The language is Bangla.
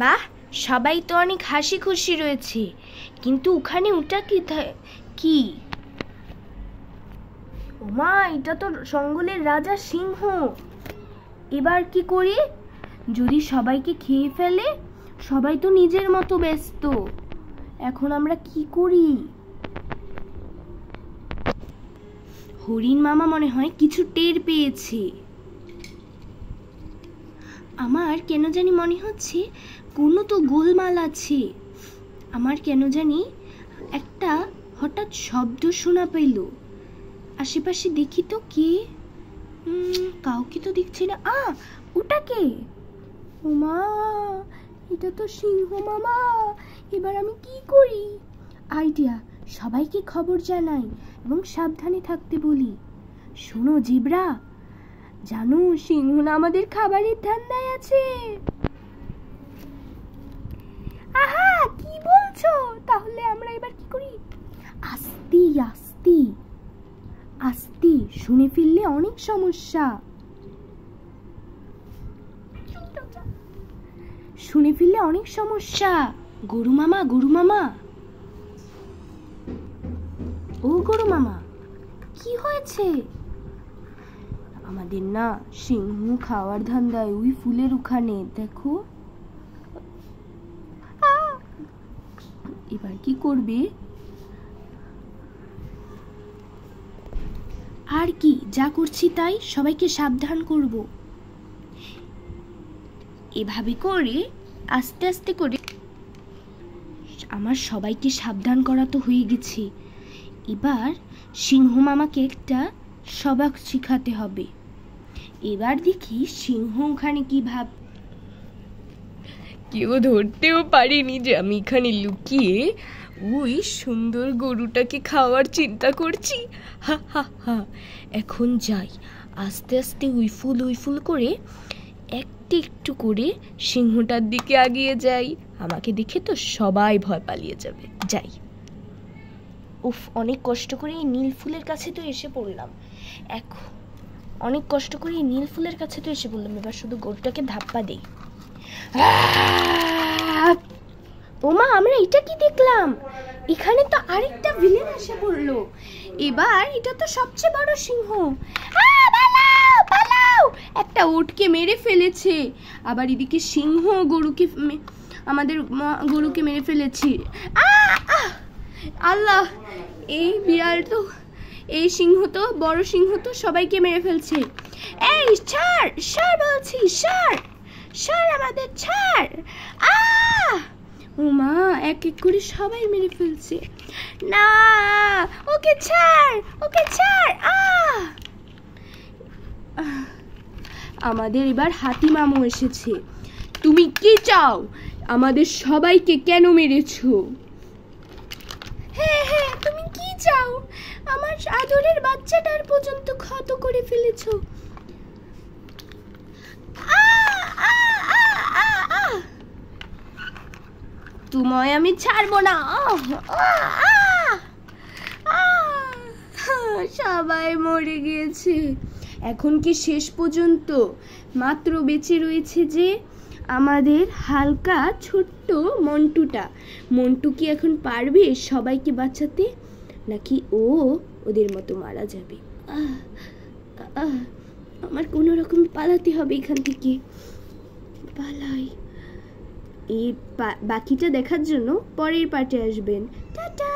বাহ, সবাই তো অনেক হাসি খুশি রয়েছে, কিন্তু ওখানে ওটা কি? ওমা, এটা তো জঙ্গলের রাজা সিংহ। এবার কি করি? যদি সবাইকে খেয়ে ফেলে, সবাই তো নিজের মতো ব্যস্ত। এখন আমরা কি করি? হরিণ মামা মনে হয় কিছু টের পেয়েছে। আমার কেন জানি মনে হচ্ছে কোনো তো গোলমাল আছে। আমার কেন জানি একটা হঠাৎ শব্দ শোনা পেল। আশেপাশে দেখি তো কে। কাউকে তো দেখছি না। ওটা কে? ওমা, এটা তো সিংহ মামা। এবার আমি কি করি? আইডিয়া, সবাইকে খবর জানাই এবং সাবধানে থাকতে বলি। শোনো জিব্রা, জানো সিংহ না আমাদের খাবারের ধান্দায় আছে। আহা, কি বলছো? তাহলে আমরা এবার কি করি? আস্তে আস্তে আস্তে, শুনে ফেললে অনেক সমস্যা। শুনে ফেললে অনেক সমস্যা। গরু মামা, গরু মামা, ও গরু মামা, কি হয়েছে? আমাদের না সিংহ খাওয়ার ধান্দায় ওই ফুলের ওখানে, দেখো। এবার কি করবে? আর কি, যা করছি তাই, সবাইকে সাবধান করব। এভাবে করে আস্তে আস্তে করে আমার সবাইকে সাবধান করা তো হয়ে গেছে। এবার সিংহ মামাকে একটা সবাক শিখাতে হবে। এবার দেখি সিংহ ওখানে কি ভাব। কেউ ধরতেও পারিনি যে আমি এখানে লুকিয়ে ওই সুন্দর গরুটাকে খাওয়ার চিন্তা করছি। হা হা হা। এখন যাই, আস্তে আস্তে উই ফুল করে একটু একটু করে সিংহটার দিকে আগিয়ে যাই। আমাকে দেখে তো সবাই ভয় পালিয়ে যাবে। যাই। উফ, অনেক কষ্ট করে এই নীল ফুলের কাছে তো এসে পড়লাম। এবার শুধু গরুটাকে ধাপ্পা দেই। ওমা, আমরা এটা কি দেখলাম? এখানে তো আরেকটা ভিলেন এসে পড়লো। এবার এটা তো সবচেয়ে বড় সিংহ। পালাও পালাও! একটা উটকে মেরে ফেলেছে। আবার এদিকে সিংহ আমাদের গরুকে মেরে ফেলেছে। আল্লাহ, এই বিড়াল তো, এই সিংহ তো, বড় সিংহ তো সবাইকে মেরে ফেলছে। এই ছাড়, ছাড় বলছি, ছাড়, ছাড় আমাদের, ছাড়। ওমা, এক এক করে সবাই মেরে ফেলছে। না, ওকে ছাড়, ওকে ছাড়। আমাদের এবার হাতি মামু এসেছে। তুমি কি চাও? আমাদের সবাইকে কেন মেরেছো? হ্যাঁ হ্যাঁ, তুমি কি চাও? আমার আদরের বাচ্চাটার পর্যন্ত ক্ষত করে ফেলেছো। তোমায় আমি ছাড়বো না। সবাই মরে গিয়েছে। এখন কি শেষ পর্যন্ত মাত্র বেঁচে রয়েছে যে আমাদের হালকা ছোট্ট মন্টুটা। মন্টু কি এখন পারবে সবাইকে বাঁচাতে, নাকি ওদের মতো মারা যাবে? আমার কোনো রকম পালাতে হবে এখান থেকে। পালাই। এই বাকিটা দেখার জন্য পরের পার্টে আসবেন। টাটা।